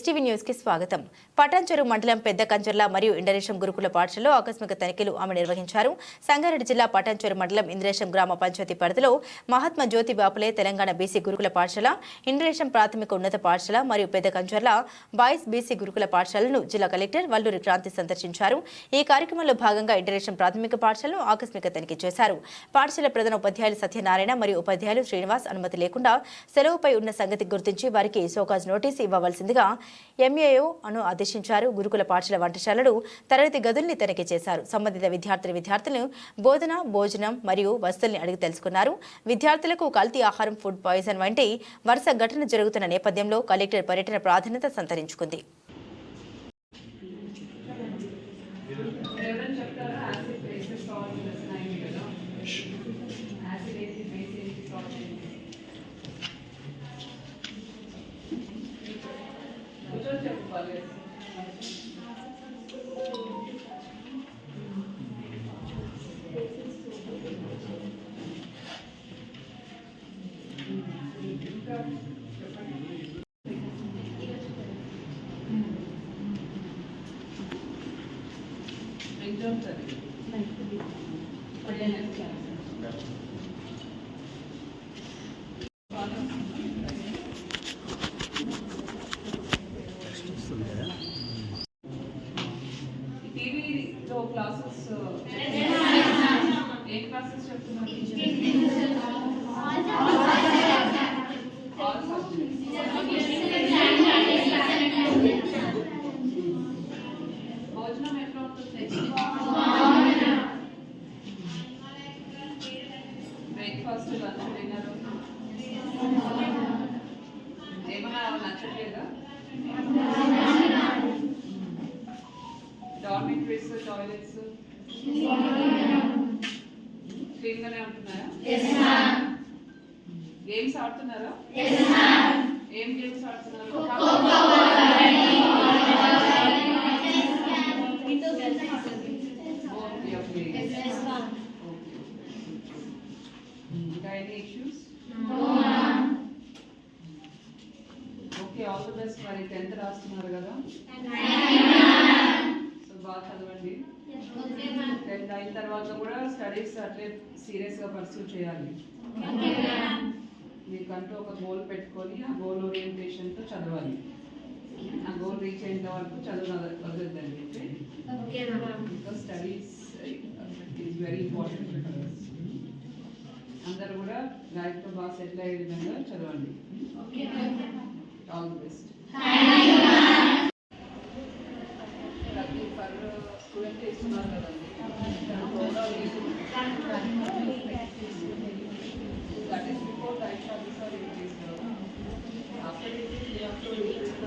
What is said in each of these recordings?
STV news కి స్వాగతం. పటాన్చెరు మండలం పెద్ద కంచర్ల మరియు ఇంద్రేశం గురుకుల పాఠశాలలో ఆకస్మిక తనిఖీలు ఆమె నిర్వహించారు. సంగారెడ్డి జిల్లా పటాన్చెరు మండలం ఇంద్రేశం గ్రామ పంచాయతీ పరిధిలో మహాత్మా జ్యోతి బాపులే తెలంగాణ బీసీ గురుకుల పాఠశాల, ఇంద్రేశం ప్రాథమిక ఉన్నత పాఠశాల మరియు పెద్ద కంచర్ల బాయ్స్ బీసీ గురుకుల పాఠశాలను జిల్లా కలెక్టర్ వల్లూరి క్రాంతి సందర్శించారు. ఈ కార్యక్రమంలో భాగంగా ఇంద్రేశం ప్రాథమిక పాఠశాలను ఆకస్మిక తనిఖీ చేశారు. పాఠశాల ప్రధాన ఉపాధ్యాయులు సత్యనారాయణ మరియు ఉపాధ్యాయులు శ్రీనివాస్ అనుమతి లేకుండా సెలవుపై ఉన్న సంగతి గుర్తించి వారికి షోకాజ్ నోటీసు ఇవ్వవలసిందిగా ఎంఏఓ ఆదేశించారు. గురుకుల పాఠశాల వంటశాలలు తరగతి గదుల్ని తనిఖీ చేశారు. సంబంధిత విద్యార్థులను బోధన, భోజనం మరియు వసతుల్ని అడిగి తెలుసుకున్నారు. విద్యార్థులకు కల్తీ ఆహారం, ఫుడ్ పాయిజన్ వంటి వరుస ఘటన జరుగుతున్న నేపథ్యంలో కలెక్టర్ పర్యటన ప్రాధాన్యత సంతరించుకుంది. టీవీలో క్లాసెస్ ఏ క్లాసెస్ చెప్తున్నారు? భోజనం ఎట్లా ఉంటుంది? బ్రేక్ఫాస్ట్, లంచ్, డిన్నర్ ఏమన్నా నచ్చట్లేదా? డార్మిటరీస్, టాయిలెట్స్ క్లీన్ గానే ఉంటున్నాయా? గేమ్స్ ఆడుతున్నారా? ఏం గేమ్స్ ఆడుతున్నారు? Any issues? No. Okay, all the best. మరి 10th రాస్తున్నారు కదా? సో బాగా చదవండి. 10th అయిన తర్వాత కూడా స్టడీస్ అట్లే సీరియస్గా పర్సూ చేయాలి. మీకంటూ ఒక గోల్ పెట్టుకొని ఆ గోల్ ఓరియంటేషన్తో చదవాలి. ఆ గోల్ రీచ్ అయిన వరకు చదువు వదలద్దండి. Because studies is very important. అందరూ కూడా లైఫ్తో బాగా సెటిల్ అయ్యే విధంగా చదవండి. All the best. For student ఇస్తున్నారు కదండి, that is before life officer increase. After increase you have to increase the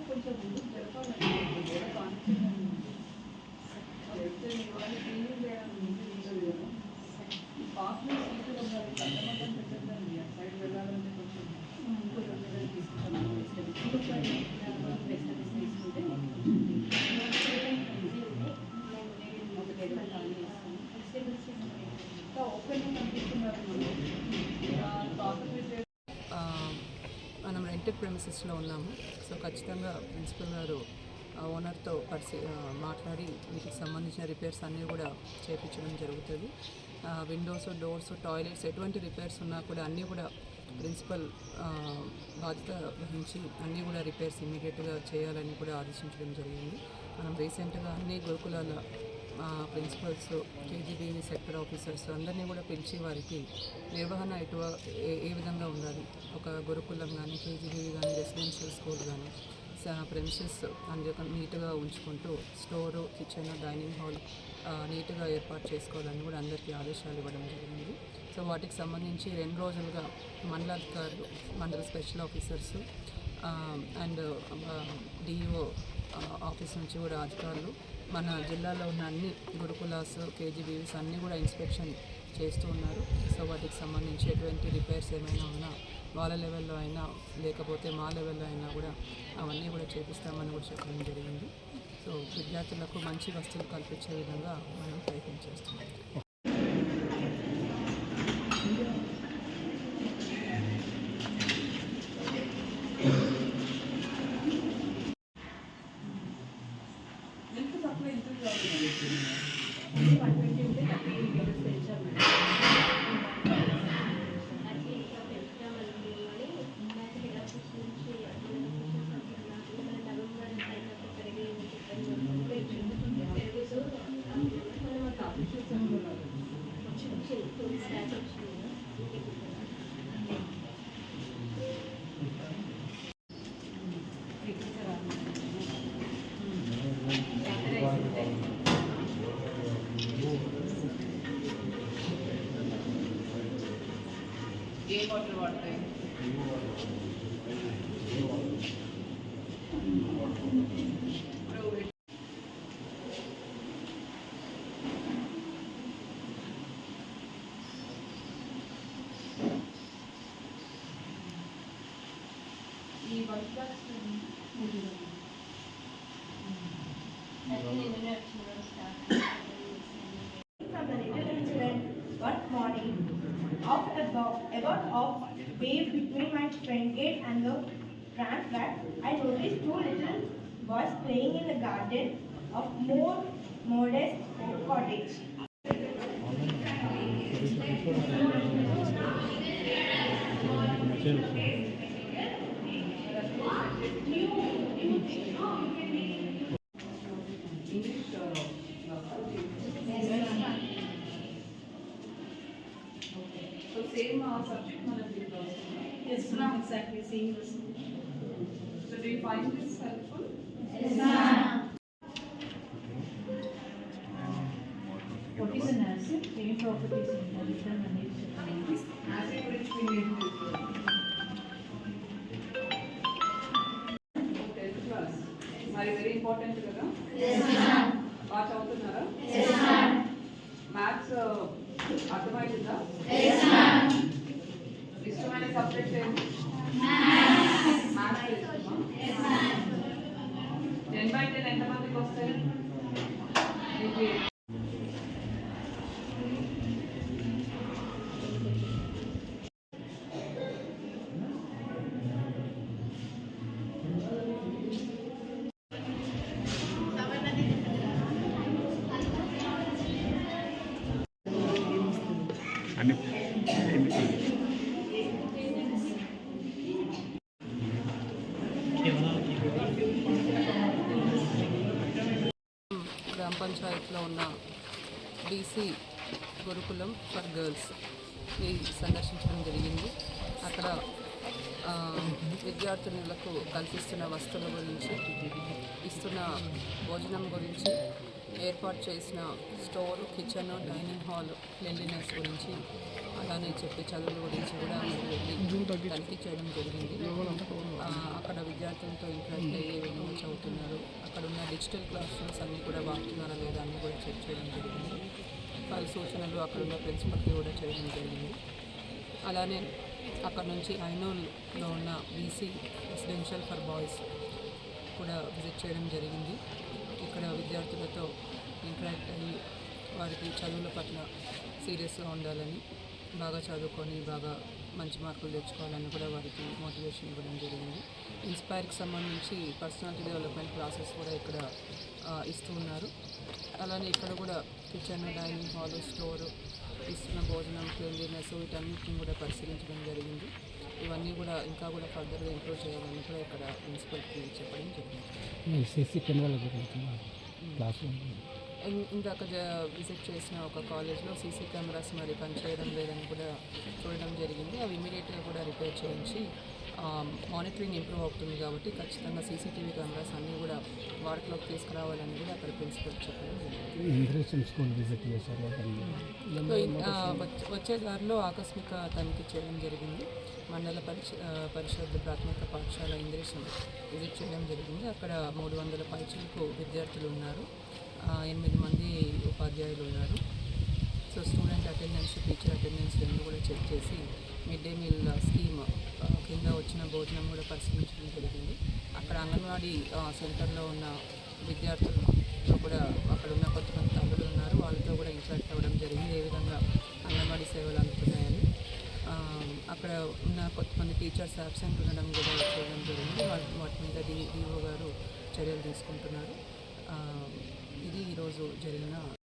కొంచెం ముందు జరపాలండి. క్లీనింగ్ చేయడం ఉంటుంది కదా, పాపలు సీట్లు ఉండాలి. కట్టమట్టం పెట్టద్దండి. ఆ సైడ్ వెళ్ళాలంటే కొంచెం తీసుకుంటే ఓపెన్ కనిపిస్తున్నారు. మనం రెంటెడ్ ప్రెమిసెస్లో ఉన్నాము. సో ఖచ్చితంగా ప్రిన్సిపల్ గారు ఓనర్తో మాట్లాడి వీటికి సంబంధించిన రిపేర్స్ అన్నీ కూడా చేయించడం జరుగుతుంది. విండోస్, డోర్స్, టాయిలెట్స్ ఎటువంటి రిపేర్స్ ఉన్నా కూడా అన్నీ కూడా ప్రిన్సిపల్ బాధ్యత వహించి అన్నీ కూడా రిపేర్స్ ఇమీడియట్గా చేయాలని కూడా ఆదేశించడం జరిగింది. మనం రీసెంట్గా అన్ని గురుకులాల ప్రిన్సిపల్స్, కేజీబీ సెక్టర్ ఆఫీసర్స్ అందరినీ కూడా పిలిచి వారికి నిర్వహణ ఏ విధంగా ఉండాలి, ఒక గురుకులం కానీ, కేజీబీ కానీ, రెసిడెన్షియల్ స్కూల్ కానీ ప్రెమిసెస్ నీట్గా ఉంచుకుంటూ స్టోరు, కిచెన్, డైనింగ్ హాల్ నీట్గా ఏర్పాటు చేసుకోవాలని కూడా అందరికీ ఆదేశాలు ఇవ్వడం జరిగింది. సో వాటికి సంబంధించి 2 రోజులుగా మండలాధికారులు, మండల special officers, and DEO office నుంచి కూడా అధికారులు మన జిల్లాలో ఉన్న అన్ని గురుకులాస్ కేజీబీవీస్ అన్నీ కూడా ఇన్స్పెక్షన్ చేస్తూ ఉన్నారు. సో వాటికి సంబంధించి ఎటువంటి రిపేర్స్ ఏమైనా ఉన్నా వాళ్ళ లెవెల్లో అయినా లేకపోతే మా లెవెల్లో అయినా కూడా అవన్నీ కూడా చేపిస్తామని కూడా చెప్పడం జరిగింది. సో విద్యార్థులకు మంచి వస్తువులు కల్పించే విధంగా మనం ప్రయత్నం చేస్తున్నాం. ఏ వాటర్ వాడతాయి? ఈ work from the little incident one morning about wave between my friend gate and the grand flat. I noticed two little boys playing in the garden of more modest cottage. So same subject management also. Yes, ma'am. Exactly same. So do you find this helpful? Yes, ma'am. What is an asset? Any properties in the return and its Asset which we need to do. 10th class. మరి very important కదా? బాగా చదువుతున్నారా? Maths అర్థమవుతుందా? ఇష్టమైన subject ఏంటి? Maths ఇష్టమా? 10/10 ఎంతమందికి వస్తాయి? గ్రామ పంచాయతీలో ఉన్న బీసీ గురుకులం ఫర్ గర్ల్స్ సందర్శించడం జరిగింది. అక్కడ విద్యార్థినులకు కల్పిస్తున్న వస్తువుల గురించి, ఇస్తున్న భోజనం గురించి, ఏర్పాటు చేసిన store, kitchen, dining hall cleanliness గురించి, అలానే చెప్పే చదువుల గురించి కూడా వెళ్ళి తనిఖీ చేయడం జరిగింది. అక్కడ విద్యార్థులతో ఇంటరాక్ట్ అయ్యి ఏ విధంగా చదువుతున్నారు, అక్కడ ఉన్న డిజిటల్ క్లాస్ రూమ్స్ అన్నీ కూడా వాడుతున్నారా లేదా అన్నీ కూడా చెక్ చేయడం జరిగింది. వాళ్ళ సూచనలు అక్కడ ఉన్న ప్రిన్సిపల్కి కూడా చేయడం జరిగింది. అలానే అక్కడ నుంచి ఐనోల్లో ఉన్న బీసీ రెసిడెన్షియల్ ఫర్ బాయ్స్ కూడా విజిట్ చేయడం జరిగింది. ఇక్కడ విద్యార్థులతో ఇంటరాక్ట్ అయ్యి వారికి చదువుల పట్ల సీరియస్గా ఉండాలని, బాగా చదువుకొని బాగా మంచి మార్కులు తెచ్చుకోవాలని కూడా వారికి మోటివేషన్ ఇవ్వడం జరిగింది. ఇన్స్పైర్కి సంబంధించి పర్సనాలిటీ డెవలప్మెంట్ క్లాసెస్ కూడా ఇక్కడ ఇస్తూ ఉన్నారు. అలానే ఇక్కడ కూడా కిచెన్, డైనింగ్ హాల్, స్టోరు, ఇస్తున్న భోజనం, క్లీన్లీనెస్ వీటన్నిటిని కూడా పరిశీలించడం జరిగింది. ఇవన్నీ కూడా ఇంకా కూడా ఫర్దర్గా ఇంప్రూవ్ చేయాలని కూడా ఇక్కడ ప్రిన్సిపల్కి చెప్పడం జరిగింది. సీసీ కెమెరాలు జరుగుతుంది క్లాస్ రూమ్. ఇందాక విజిట్ చేసిన ఒక కాలేజ్లో సీసీ కెమెరాస్ మరి పనిచేయడం లేదని కూడా చూడడం జరిగింది. అవి ఇమీడియట్గా కూడా రిపేర్ చేయించి మానిటరింగ్ ఇంప్రూవ్ అవుతుంది కాబట్టి ఖచ్చితంగా సీసీటీవీ కెమెరాస్ అన్నీ కూడా వాడుకలోకి తీసుకురావాలని కూడా అక్కడ ప్రిన్సిపల్ చెప్పడం జరిగింది. ఇంద్రేషన్ స్కూల్ విజిట్ చేశారు. సో వచ్చే దారిలో ఆకస్మిక తనిఖీ చేయడం జరిగింది. మండల పరిషత్ ప్రాథమిక పాఠశాల ఇంద్రేశం విజిట్ చేయడం జరిగింది. అక్కడ 300 పైచిలకు విద్యార్థులు ఉన్నారు, 8 మంది ఉపాధ్యాయులు ఉన్నారు. So student attendance, teacher attendance రెండు కూడా చెక్ చేసి మిడ్ డే మీల్ స్కీమ్ కింద వచ్చిన భోజనం కూడా పరిశీలించడం జరిగింది. అక్కడ అంగన్వాడీ సెంటర్లో ఉన్న విద్యార్థులతో కూడా అక్కడ ఉన్న కొంతమంది తల్లులు ఉన్నారు, వాళ్ళతో కూడా ఇంటరాక్ట్ అవ్వడం జరిగింది, ఏ విధంగా అంగన్వాడీ సేవలు అందుతున్నాయని. అక్కడ ఉన్న కొంతమంది టీచర్స్ అబ్సెంట్ ఉండడం కూడా చేయడం జరిగింది. వాటి మీద డిఓ గారు చర్యలు తీసుకుంటున్నారు. ఇది ఈరోజు జరిగిన